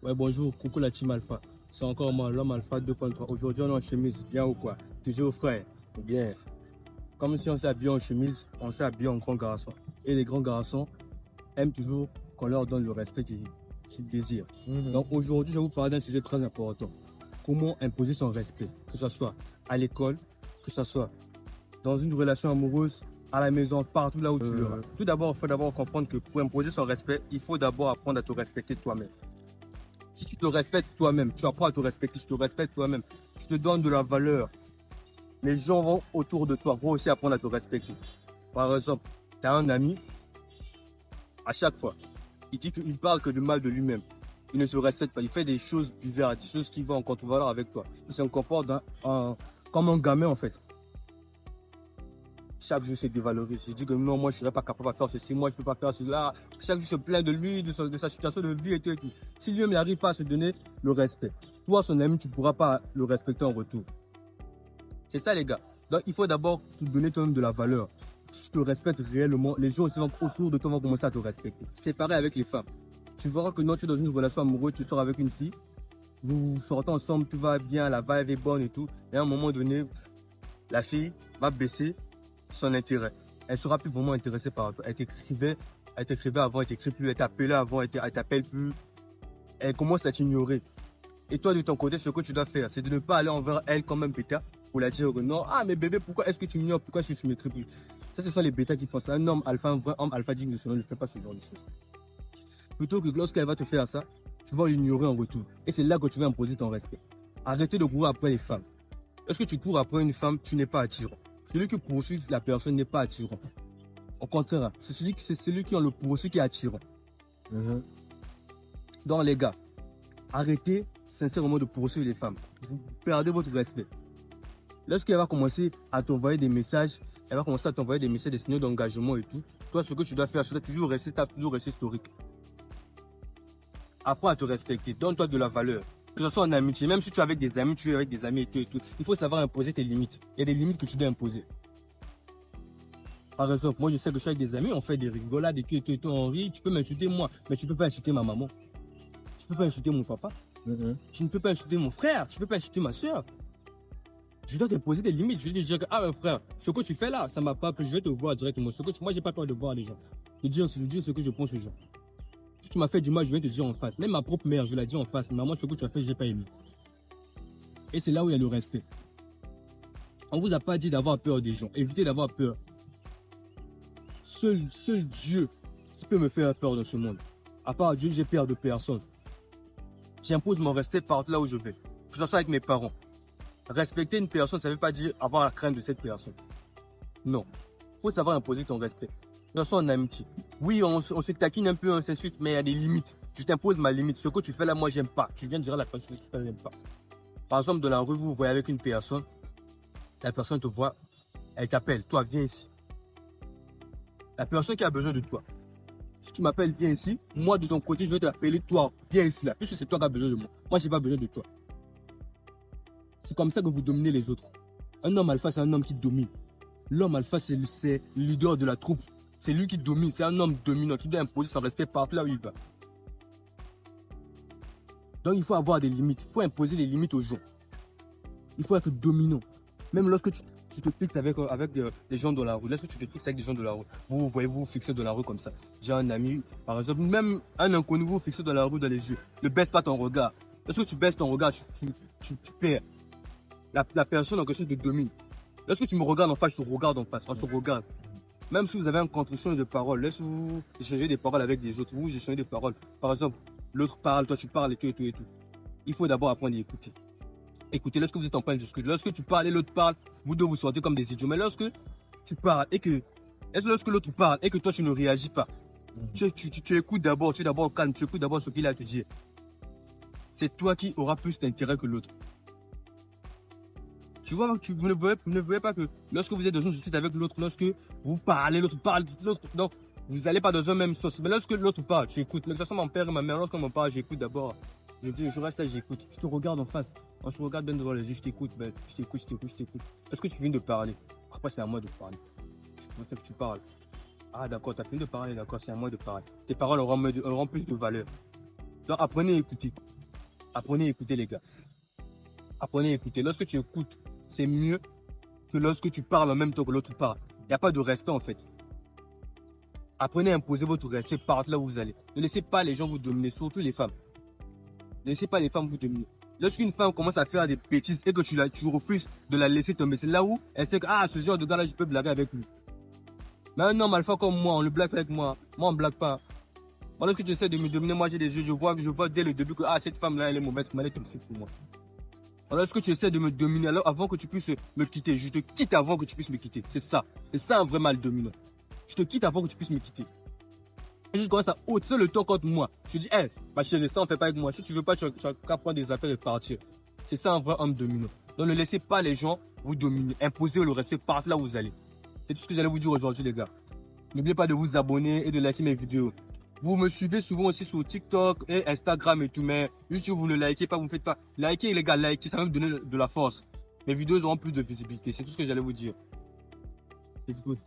Ouais, bonjour, coucou la team Alpha. C'est encore moi, l'homme Alpha 2.3. Aujourd'hui, on est en chemise, bien ou quoi? Toujours frère, bien. Comme si on s'est habillé en chemise, on s'est habillé en grand garçon. Et les grands garçons aiment toujours qu'on leur donne le respect qu'ils désirent. Donc aujourd'hui, je vais vous parler d'un sujet très important. Comment imposer son respect, que ce soit à l'école, que ce soit dans une relation amoureuse, à la maison, partout là où tu le Tout d'abord, il faut d'abord comprendre que pour imposer son respect, il faut d'abord apprendre à te respecter toi-même. Si tu te respectes toi-même, tu apprends à te respecter, tu te respectes toi-même, tu te donnes de la valeur, les gens vont autour de toi vont aussi apprendre à te respecter. Par exemple, tu as un ami, à chaque fois, il dit qu'il parle que du mal de lui-même. Il ne se respecte pas, il fait des choses bizarres, des choses qui vont en contre-valeur avec toi. Il se comporte comme un gamin en fait. Chaque jour, il se dévalorise. Il dit que non, moi, je ne serais pas capable de faire ceci, moi, je ne peux pas faire cela. Chaque jour, il se plaint de lui, de sa situation de vie et tout. Si lui-même n'arrive pas à se donner le respect, toi, son ami, tu ne pourras pas le respecter en retour. C'est ça, les gars. Donc, il faut d'abord te donner toi-même de la valeur. Si tu te respectes réellement, les gens aussi autour de toi vont commencer à te respecter. C'est pareil avec les femmes. Tu verras que non, tu es dans une relation amoureuse, tu sors avec une fille, vous sortez ensemble, tout va bien, la vibe est bonne et tout. Et à un moment donné, la fille va baisser son intérêt. Elle sera plus vraiment intéressée par toi. Elle t'écrivait avant, elle t'écrit plus, elle t'appelait avant, elle t'appelle plus. Elle commence à t'ignorer. Et toi, de ton côté, ce que tu dois faire, c'est de ne pas aller envers elle comme un bêta pour la dire que non, ah mais bébé, pourquoi est-ce que tu m'ignores, pourquoi est-ce que tu m'écris plus? Ça, ce sont les bêtas qui font ça. Un homme alpha, un vrai homme alpha digne de son nom ne fait pas ce genre de choses. Plutôt que lorsqu'elle va te faire ça, tu vas l'ignorer en retour. Et c'est là que tu vas imposer ton respect. Arrêtez de courir après les femmes. Lorsque tu cours après une femme, tu n'es pas attirant. Celui qui poursuit la personne n'est pas attirant. Au contraire, c'est celui qui en le poursuit qui est attirant. Donc les gars, arrêtez sincèrement de poursuivre les femmes. Vous perdez votre respect. Lorsqu'elle va commencer à t'envoyer des messages, des signaux d'engagement et tout, toi ce que tu dois faire, c'est toujours rester historique. Apprends à te respecter, donne-toi de la valeur. Que ce soit en amitié, même si tu es avec des amis, et tout, il faut savoir imposer tes limites. Il y a des limites que tu dois imposer. Par exemple, moi je sais que je suis avec des amis, on fait des rigolades et tout, on rit, tu peux m'insulter moi, mais tu ne peux pas insulter ma maman. Tu ne peux pas insulter mon papa. Tu ne peux pas insulter mon frère, tu ne peux pas insulter ma soeur. Je dois t'imposer des limites, je dois te dire que, ah mon frère, ce que tu fais là, ça m'a pas plu, je vais te voir directement. Moi j'ai pas peur de voir les gens. Je dis ce que je pense aux gens. Si tu m'as fait du mal, je vais te dire en face. Même ma propre mère, je la dis en face. Maman, ce que tu as fait, je n'ai pas aimé. Et c'est là où il y a le respect. On ne vous a pas dit d'avoir peur des gens. Évitez d'avoir peur. Seul Dieu qui peut me faire peur dans ce monde. À part Dieu, j'ai peur de personne. J'impose mon respect partout là où je vais. Que ce soit avec mes parents. Respecter une personne, ça ne veut pas dire avoir la crainte de cette personne. Non. Il faut savoir imposer ton respect. Que ce soit en amitié. Oui, on se taquine un peu, on s'insulte, mais il y a des limites. Je t'impose ma limite. Ce que tu fais là, moi, j'aime pas. Tu viens de dire à la personne que tu fais, j'aime pas. Par exemple, dans la rue, vous voyez avec une personne, la personne te voit, elle t'appelle, toi, viens ici. La personne qui a besoin de toi. Si tu m'appelles, viens ici, moi, de ton côté, je vais t'appeler, toi, viens ici là. Puisque c'est toi qui as besoin de moi. Moi, je n'ai pas besoin de toi. C'est comme ça que vous dominez les autres. Un homme alpha, c'est un homme qui domine. L'homme alpha, c'est le leader de la troupe. C'est lui qui domine, c'est un homme dominant qui doit imposer son respect partout là où il va. Donc il faut avoir des limites, il faut imposer des limites aux gens. Il faut être dominant. Même lorsque tu te fixes avec des gens dans la rue, lorsque tu te fixes avec des gens de la rue, vous voyez, vous fixez dans la rue comme ça. J'ai un ami, par exemple, même un inconnu, vous fixez dans la rue dans les yeux. Ne baisse pas ton regard. Lorsque tu baisses ton regard, tu perds. La personne en question te domine. Lorsque tu me regardes en face, je te regarde en face, on se regarde. Même si vous avez un contre-échange de paroles, laisse-vous échanger des paroles avec des autres, vous échangez des paroles. Par exemple, l'autre parle, toi tu parles et tout. Il faut d'abord apprendre à écouter. Écoutez, lorsque vous êtes en plein de discussion, lorsque tu parles et l'autre parle, vous deux vous sortez comme des idiots. Mais lorsque tu parles lorsque l'autre parle et que toi tu ne réagis pas, tu écoutes d'abord, tu es d'abord calme, tu écoutes d'abord ce qu'il a à te dire. C'est toi qui auras plus d'intérêt que l'autre. Tu vois, vous ne voyez pas que lorsque vous êtes dans une discussion avec l'autre, lorsque vous parlez, l'autre parle, donc vous n'allez pas dans un même sens. Mais lorsque l'autre parle, tu écoutes. Mais de toute façon, mon père et ma mère, lorsqu'on me parle, j'écoute d'abord. Je reste là, j'écoute. Je te regarde en face. On se regarde bien devant les yeux, je t'écoute. Je t'écoute. Est-ce que tu viens de parler? Après, c'est à moi de parler. Tu parles. Ah, d'accord, tu as fini de parler, d'accord, c'est à moi de parler. Tes paroles auront plus de valeur. Donc, apprenez à écouter. Apprenez à écouter, les gars. Apprenez à écouter. Lorsque tu écoutes, c'est mieux que lorsque tu parles en même temps que l'autre parle. Il n'y a pas de respect, en fait. Apprenez à imposer votre respect partout là où vous allez. Ne laissez pas les gens vous dominer, surtout les femmes. Ne laissez pas les femmes vous dominer. Lorsqu'une femme commence à faire des bêtises et que tu refuses de la laisser tomber, c'est là où elle sait que ce genre de gars-là, je peux blaguer avec lui. Mais un homme alpha comme moi, on le blague avec moi. Moi, on ne blague pas. Moi, lorsque tu essaies de me dominer, moi, j'ai des yeux, je vois dès le début que cette femme-là, elle est mauvaise, elle est toxique pour moi. Alors, lorsque tu essaies de me dominer, alors avant que tu puisses me quitter, je te quitte avant que tu puisses me quitter. C'est ça. C'est ça un vrai mal dominant. Je te quitte avant que tu puisses me quitter. Et je commence à hausser le ton contre moi. Je dis, ma chérie, ça on fait pas avec moi. Si tu veux pas, tu as qu'à prendre des affaires et partir. C'est ça un vrai homme dominant. Donc ne laissez pas les gens vous dominer. Imposez le respect partout là où vous allez. C'est tout ce que j'allais vous dire aujourd'hui, les gars. N'oubliez pas de vous abonner et de liker mes vidéos. Vous me suivez souvent aussi sur TikTok et Instagram et tout, mais juste si vous ne likez pas, vous ne faites pas. Likez, les gars, likez, ça va me donner de la force. Mes vidéos auront plus de visibilité. C'est tout ce que j'allais vous dire. It's good.